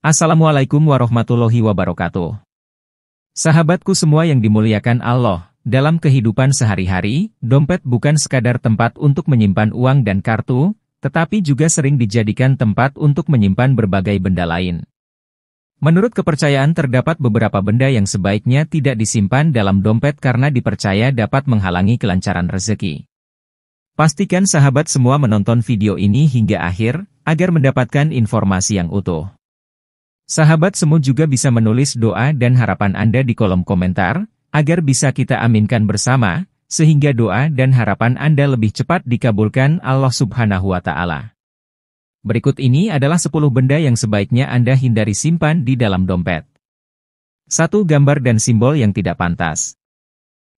Assalamualaikum warahmatullahi wabarakatuh. Sahabatku semua yang dimuliakan Allah, dalam kehidupan sehari-hari, dompet bukan sekadar tempat untuk menyimpan uang dan kartu, tetapi juga sering dijadikan tempat untuk menyimpan berbagai benda lain. Menurut kepercayaan terdapat beberapa benda yang sebaiknya tidak disimpan dalam dompet karena dipercaya dapat menghalangi kelancaran rezeki. Pastikan sahabat semua menonton video ini hingga akhir, agar mendapatkan informasi yang utuh. Sahabat semua juga bisa menulis doa dan harapan Anda di kolom komentar, agar bisa kita aminkan bersama, sehingga doa dan harapan Anda lebih cepat dikabulkan Allah Subhanahu wa Ta'ala. Berikut ini adalah 10 benda yang sebaiknya Anda hindari simpan di dalam dompet. 1. Gambar dan simbol yang tidak pantas.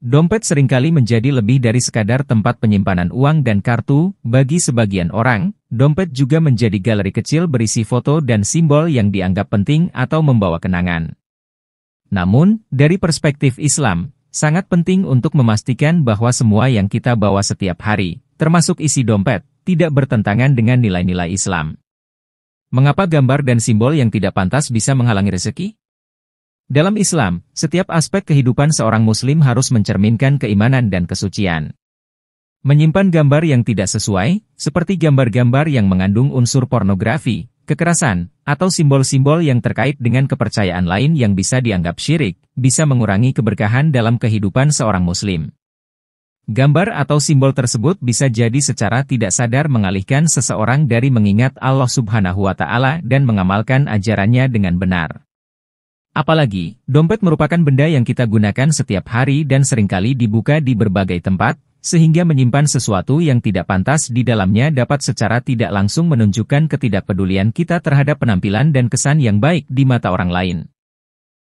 Dompet seringkali menjadi lebih dari sekadar tempat penyimpanan uang dan kartu. Bagi sebagian orang, dompet juga menjadi galeri kecil berisi foto dan simbol yang dianggap penting atau membawa kenangan. Namun, dari perspektif Islam, sangat penting untuk memastikan bahwa semua yang kita bawa setiap hari, termasuk isi dompet, tidak bertentangan dengan nilai-nilai Islam. Mengapa gambar dan simbol yang tidak pantas bisa menghalangi rezeki? Dalam Islam, setiap aspek kehidupan seorang Muslim harus mencerminkan keimanan dan kesucian. Menyimpan gambar yang tidak sesuai, seperti gambar-gambar yang mengandung unsur pornografi, kekerasan, atau simbol-simbol yang terkait dengan kepercayaan lain yang bisa dianggap syirik, bisa mengurangi keberkahan dalam kehidupan seorang Muslim. Gambar atau simbol tersebut bisa jadi secara tidak sadar mengalihkan seseorang dari mengingat Allah Subhanahu wa Ta'ala dan mengamalkan ajarannya dengan benar. Apalagi, dompet merupakan benda yang kita gunakan setiap hari dan seringkali dibuka di berbagai tempat, sehingga menyimpan sesuatu yang tidak pantas di dalamnya dapat secara tidak langsung menunjukkan ketidakpedulian kita terhadap penampilan dan kesan yang baik di mata orang lain.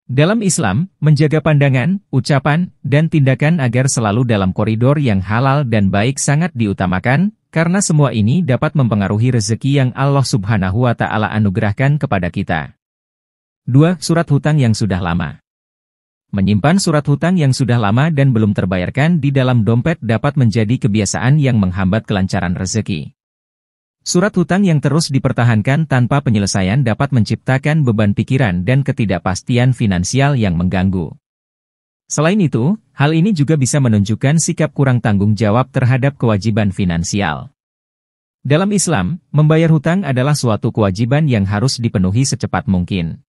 Dalam Islam, menjaga pandangan, ucapan, dan tindakan agar selalu dalam koridor yang halal dan baik sangat diutamakan, karena semua ini dapat mempengaruhi rezeki yang Allah Subhanahu wa Ta'ala anugerahkan kepada kita. 2. Surat hutang yang sudah lama. Menyimpan surat hutang yang sudah lama dan belum terbayarkan di dalam dompet dapat menjadi kebiasaan yang menghambat kelancaran rezeki. Surat hutang yang terus dipertahankan tanpa penyelesaian dapat menciptakan beban pikiran dan ketidakpastian finansial yang mengganggu. Selain itu, hal ini juga bisa menunjukkan sikap kurang tanggung jawab terhadap kewajiban finansial. Dalam Islam, membayar hutang adalah suatu kewajiban yang harus dipenuhi secepat mungkin.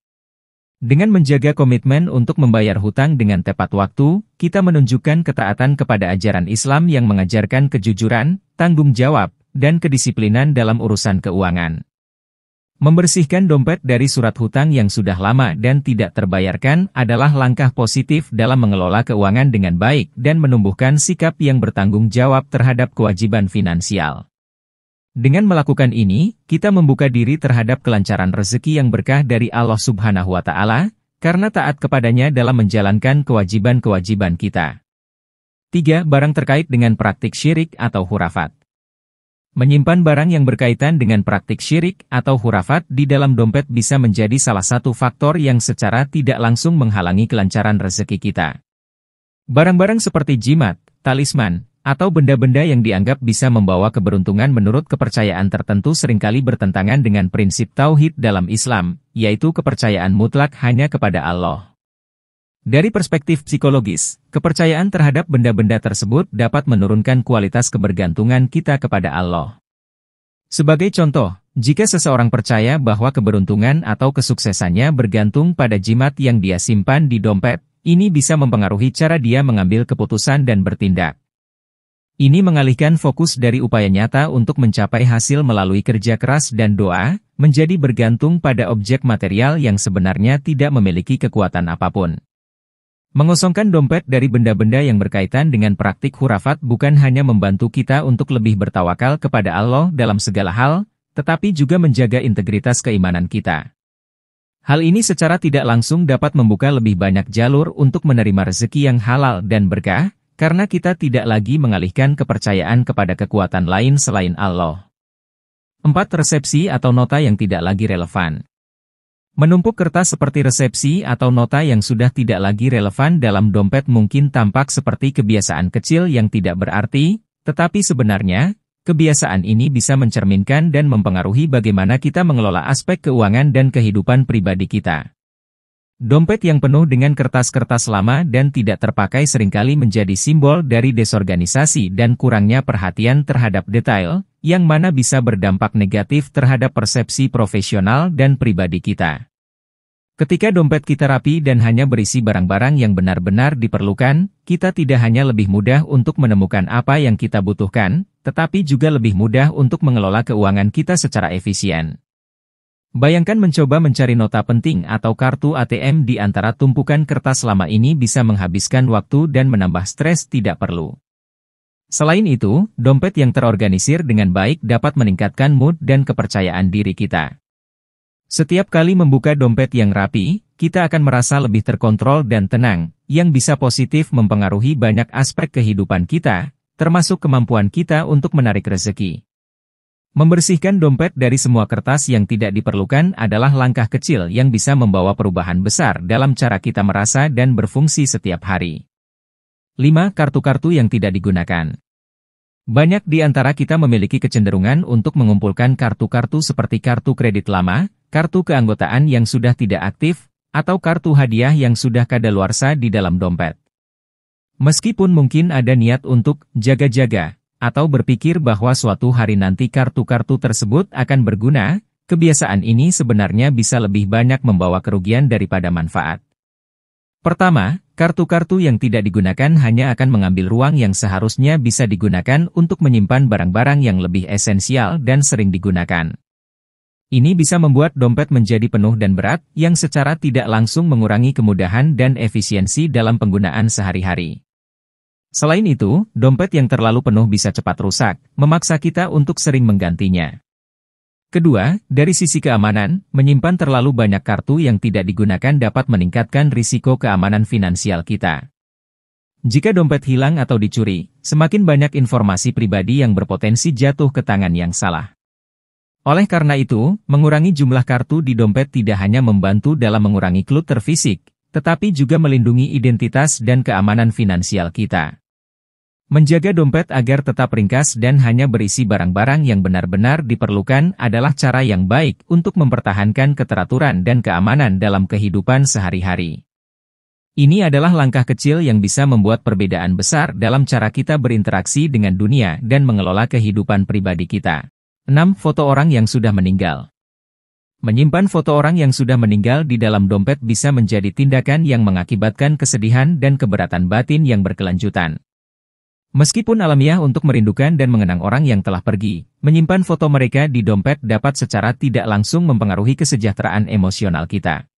Dengan menjaga komitmen untuk membayar hutang dengan tepat waktu, kita menunjukkan ketaatan kepada ajaran Islam yang mengajarkan kejujuran, tanggung jawab, dan kedisiplinan dalam urusan keuangan. Membersihkan dompet dari surat hutang yang sudah lama dan tidak terbayarkan adalah langkah positif dalam mengelola keuangan dengan baik dan menumbuhkan sikap yang bertanggung jawab terhadap kewajiban finansial. Dengan melakukan ini, kita membuka diri terhadap kelancaran rezeki yang berkah dari Allah Subhanahu wa Ta'ala, karena taat kepadanya dalam menjalankan kewajiban-kewajiban kita. 3. Barang terkait dengan praktik syirik atau hurafat. Menyimpan barang yang berkaitan dengan praktik syirik atau hurafat di dalam dompet bisa menjadi salah satu faktor yang secara tidak langsung menghalangi kelancaran rezeki kita. Barang-barang seperti jimat, talisman, atau benda-benda yang dianggap bisa membawa keberuntungan menurut kepercayaan tertentu seringkali bertentangan dengan prinsip tauhid dalam Islam, yaitu kepercayaan mutlak hanya kepada Allah. Dari perspektif psikologis, kepercayaan terhadap benda-benda tersebut dapat menurunkan kualitas kebergantungan kita kepada Allah. Sebagai contoh, jika seseorang percaya bahwa keberuntungan atau kesuksesannya bergantung pada jimat yang dia simpan di dompet, ini bisa mempengaruhi cara dia mengambil keputusan dan bertindak. Ini mengalihkan fokus dari upaya nyata untuk mencapai hasil melalui kerja keras dan doa, menjadi bergantung pada objek material yang sebenarnya tidak memiliki kekuatan apapun. Mengosongkan dompet dari benda-benda yang berkaitan dengan praktik hurafat bukan hanya membantu kita untuk lebih bertawakal kepada Allah dalam segala hal, tetapi juga menjaga integritas keimanan kita. Hal ini secara tidak langsung dapat membuka lebih banyak jalur untuk menerima rezeki yang halal dan berkah, karena kita tidak lagi mengalihkan kepercayaan kepada kekuatan lain selain Allah. 4. Resepsi atau nota yang tidak lagi relevan. Menumpuk kertas seperti resepsi atau nota yang sudah tidak lagi relevan dalam dompet mungkin tampak seperti kebiasaan kecil yang tidak berarti, tetapi sebenarnya, Kebiasaan ini bisa mencerminkan dan mempengaruhi bagaimana kita mengelola aspek keuangan dan kehidupan pribadi kita. Dompet yang penuh dengan kertas-kertas lama dan tidak terpakai seringkali menjadi simbol dari desorganisasi dan kurangnya perhatian terhadap detail, yang mana bisa berdampak negatif terhadap persepsi profesional dan pribadi kita. Ketika dompet kita rapi dan hanya berisi barang-barang yang benar-benar diperlukan, kita tidak hanya lebih mudah untuk menemukan apa yang kita butuhkan, tetapi juga lebih mudah untuk mengelola keuangan kita secara efisien. Bayangkan mencoba mencari nota penting atau kartu ATM di antara tumpukan kertas lama ini bisa menghabiskan waktu dan menambah stres tidak perlu. Selain itu, dompet yang terorganisir dengan baik dapat meningkatkan mood dan kepercayaan diri kita. Setiap kali membuka dompet yang rapi, kita akan merasa lebih terkontrol dan tenang, yang bisa positif mempengaruhi banyak aspek kehidupan kita, termasuk kemampuan kita untuk menarik rezeki. Membersihkan dompet dari semua kertas yang tidak diperlukan adalah langkah kecil yang bisa membawa perubahan besar dalam cara kita merasa dan berfungsi setiap hari. 5. Kartu-kartu yang tidak digunakan. Banyak di antara kita memiliki kecenderungan untuk mengumpulkan kartu-kartu seperti kartu kredit lama, kartu keanggotaan yang sudah tidak aktif, atau kartu hadiah yang sudah kadaluarsa di dalam dompet. Meskipun mungkin ada niat untuk jaga-jaga, atau berpikir bahwa suatu hari nanti kartu-kartu tersebut akan berguna, kebiasaan ini sebenarnya bisa lebih banyak membawa kerugian daripada manfaat. Pertama, kartu-kartu yang tidak digunakan hanya akan mengambil ruang yang seharusnya bisa digunakan untuk menyimpan barang-barang yang lebih esensial dan sering digunakan. Ini bisa membuat dompet menjadi penuh dan berat, yang secara tidak langsung mengurangi kemudahan dan efisiensi dalam penggunaan sehari-hari. Selain itu, dompet yang terlalu penuh bisa cepat rusak, memaksa kita untuk sering menggantinya. Kedua, dari sisi keamanan, menyimpan terlalu banyak kartu yang tidak digunakan dapat meningkatkan risiko keamanan finansial kita. Jika dompet hilang atau dicuri, semakin banyak informasi pribadi yang berpotensi jatuh ke tangan yang salah. Oleh karena itu, mengurangi jumlah kartu di dompet tidak hanya membantu dalam mengurangi clutter fisik, tetapi juga melindungi identitas dan keamanan finansial kita. Menjaga dompet agar tetap ringkas dan hanya berisi barang-barang yang benar-benar diperlukan adalah cara yang baik untuk mempertahankan keteraturan dan keamanan dalam kehidupan sehari-hari. Ini adalah langkah kecil yang bisa membuat perbedaan besar dalam cara kita berinteraksi dengan dunia dan mengelola kehidupan pribadi kita. 6. Foto orang yang sudah meninggal. Menyimpan foto orang yang sudah meninggal di dalam dompet bisa menjadi tindakan yang mengakibatkan kesedihan dan keberatan batin yang berkelanjutan. Meskipun alamiah untuk merindukan dan mengenang orang yang telah pergi, menyimpan foto mereka di dompet dapat secara tidak langsung mempengaruhi kesejahteraan emosional kita.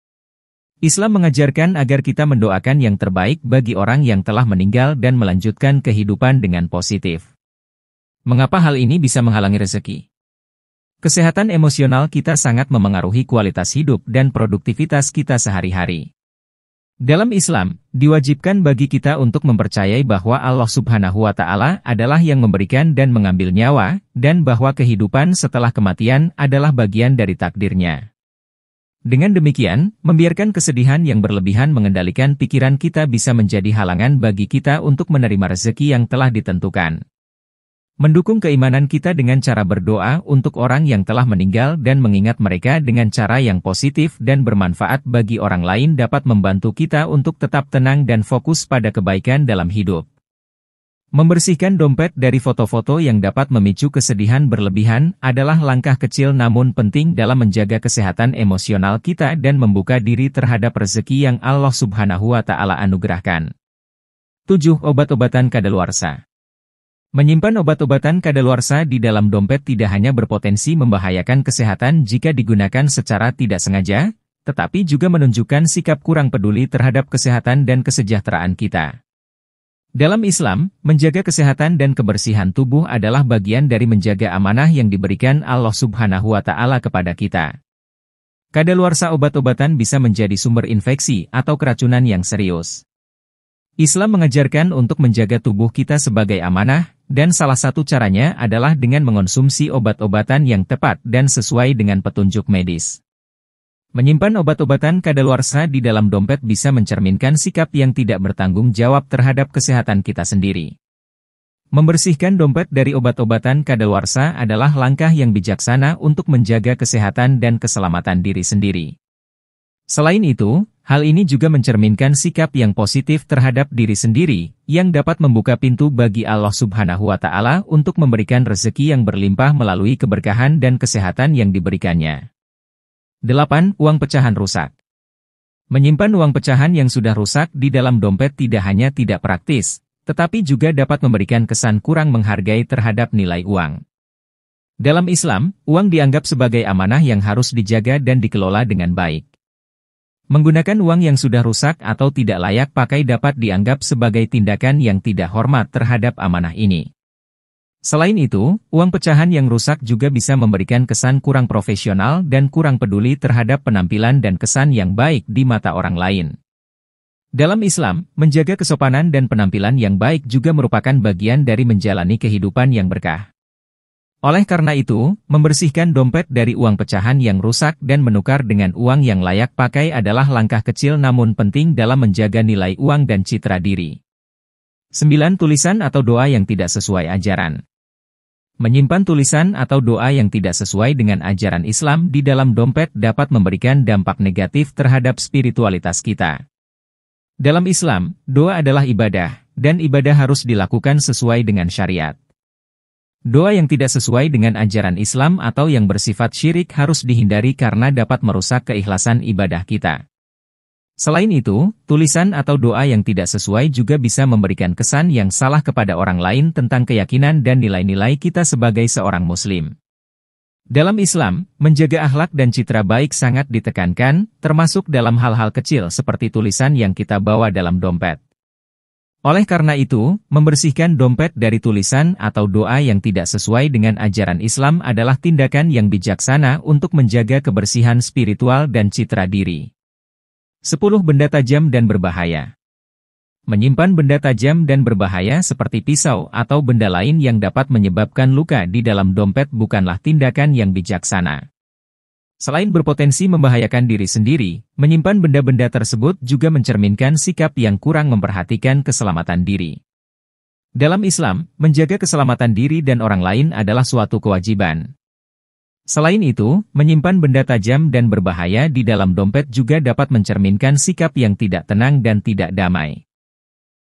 Islam mengajarkan agar kita mendoakan yang terbaik bagi orang yang telah meninggal dan melanjutkan kehidupan dengan positif. Mengapa hal ini bisa menghalangi rezeki? Kesehatan emosional kita sangat memengaruhi kualitas hidup dan produktivitas kita sehari-hari. Dalam Islam, diwajibkan bagi kita untuk mempercayai bahwa Allah Subhanahu wa Ta'ala adalah yang memberikan dan mengambil nyawa, dan bahwa kehidupan setelah kematian adalah bagian dari takdirnya. Dengan demikian, membiarkan kesedihan yang berlebihan mengendalikan pikiran kita bisa menjadi halangan bagi kita untuk menerima rezeki yang telah ditentukan. Mendukung keimanan kita dengan cara berdoa untuk orang yang telah meninggal dan mengingat mereka dengan cara yang positif dan bermanfaat bagi orang lain dapat membantu kita untuk tetap tenang dan fokus pada kebaikan dalam hidup. Membersihkan dompet dari foto-foto yang dapat memicu kesedihan berlebihan adalah langkah kecil namun penting dalam menjaga kesehatan emosional kita dan membuka diri terhadap rezeki yang Allah Subhanahu wa Ta'ala anugerahkan. 7. Obat-obatan kadaluarsa. Menyimpan obat-obatan kadaluarsa di dalam dompet tidak hanya berpotensi membahayakan kesehatan jika digunakan secara tidak sengaja, tetapi juga menunjukkan sikap kurang peduli terhadap kesehatan dan kesejahteraan kita. Dalam Islam, menjaga kesehatan dan kebersihan tubuh adalah bagian dari menjaga amanah yang diberikan Allah Subhanahu wa Ta'ala kepada kita. Kadaluarsa obat-obatan bisa menjadi sumber infeksi atau keracunan yang serius. Islam mengajarkan untuk menjaga tubuh kita sebagai amanah, dan salah satu caranya adalah dengan mengonsumsi obat-obatan yang tepat dan sesuai dengan petunjuk medis. Menyimpan obat-obatan kadaluarsa di dalam dompet bisa mencerminkan sikap yang tidak bertanggung jawab terhadap kesehatan kita sendiri. Membersihkan dompet dari obat-obatan kadaluarsa adalah langkah yang bijaksana untuk menjaga kesehatan dan keselamatan diri sendiri. Selain itu, hal ini juga mencerminkan sikap yang positif terhadap diri sendiri, yang dapat membuka pintu bagi Allah Subhanahu wa Ta'ala untuk memberikan rezeki yang berlimpah melalui keberkahan dan kesehatan yang diberikannya. 8. Uang pecahan rusak. Menyimpan uang pecahan yang sudah rusak di dalam dompet tidak hanya tidak praktis, tetapi juga dapat memberikan kesan kurang menghargai terhadap nilai uang. Dalam Islam, uang dianggap sebagai amanah yang harus dijaga dan dikelola dengan baik. Menggunakan uang yang sudah rusak atau tidak layak pakai dapat dianggap sebagai tindakan yang tidak hormat terhadap amanah ini. Selain itu, uang pecahan yang rusak juga bisa memberikan kesan kurang profesional dan kurang peduli terhadap penampilan dan kesan yang baik di mata orang lain. Dalam Islam, menjaga kesopanan dan penampilan yang baik juga merupakan bagian dari menjalani kehidupan yang berkah. Oleh karena itu, membersihkan dompet dari uang pecahan yang rusak dan menukar dengan uang yang layak pakai adalah langkah kecil namun penting dalam menjaga nilai uang dan citra diri. 9. Tulisan atau doa yang tidak sesuai ajaran. Menyimpan tulisan atau doa yang tidak sesuai dengan ajaran Islam di dalam dompet dapat memberikan dampak negatif terhadap spiritualitas kita. Dalam Islam, doa adalah ibadah, dan ibadah harus dilakukan sesuai dengan syariat. Doa yang tidak sesuai dengan ajaran Islam atau yang bersifat syirik harus dihindari karena dapat merusak keikhlasan ibadah kita. Selain itu, tulisan atau doa yang tidak sesuai juga bisa memberikan kesan yang salah kepada orang lain tentang keyakinan dan nilai-nilai kita sebagai seorang Muslim. Dalam Islam, menjaga akhlak dan citra baik sangat ditekankan, termasuk dalam hal-hal kecil seperti tulisan yang kita bawa dalam dompet. Oleh karena itu, membersihkan dompet dari tulisan atau doa yang tidak sesuai dengan ajaran Islam adalah tindakan yang bijaksana untuk menjaga kebersihan spiritual dan citra diri. 10. Benda tajam dan berbahaya. Menyimpan benda tajam dan berbahaya seperti pisau atau benda lain yang dapat menyebabkan luka di dalam dompet bukanlah tindakan yang bijaksana. Selain berpotensi membahayakan diri sendiri, menyimpan benda-benda tersebut juga mencerminkan sikap yang kurang memperhatikan keselamatan diri. Dalam Islam, menjaga keselamatan diri dan orang lain adalah suatu kewajiban. Selain itu, menyimpan benda tajam dan berbahaya di dalam dompet juga dapat mencerminkan sikap yang tidak tenang dan tidak damai.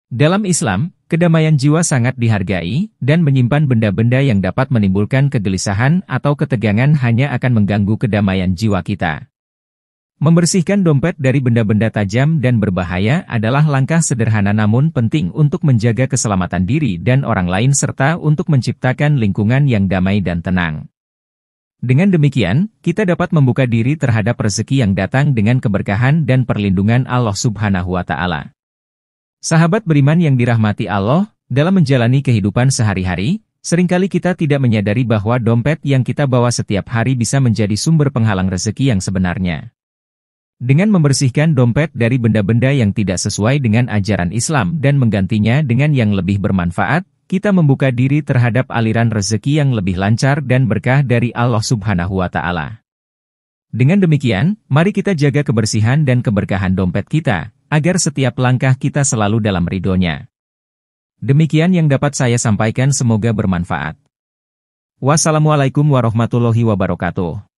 Dalam Islam, kedamaian jiwa sangat dihargai, dan menyimpan benda-benda yang dapat menimbulkan kegelisahan atau ketegangan hanya akan mengganggu kedamaian jiwa kita. Membersihkan dompet dari benda-benda tajam dan berbahaya adalah langkah sederhana namun penting untuk menjaga keselamatan diri dan orang lain serta untuk menciptakan lingkungan yang damai dan tenang. Dengan demikian, kita dapat membuka diri terhadap rezeki yang datang dengan keberkahan dan perlindungan Allah Subhanahu wa Ta'ala. Sahabat beriman yang dirahmati Allah, dalam menjalani kehidupan sehari-hari, seringkali kita tidak menyadari bahwa dompet yang kita bawa setiap hari bisa menjadi sumber penghalang rezeki yang sebenarnya. Dengan membersihkan dompet dari benda-benda yang tidak sesuai dengan ajaran Islam dan menggantinya dengan yang lebih bermanfaat, kita membuka diri terhadap aliran rezeki yang lebih lancar dan berkah dari Allah Subhanahu wa Ta'ala. Dengan demikian, mari kita jaga kebersihan dan keberkahan dompet kita, agar setiap langkah kita selalu dalam ridhonya. Demikian yang dapat saya sampaikan, semoga bermanfaat. Wassalamualaikum warahmatullahi wabarakatuh.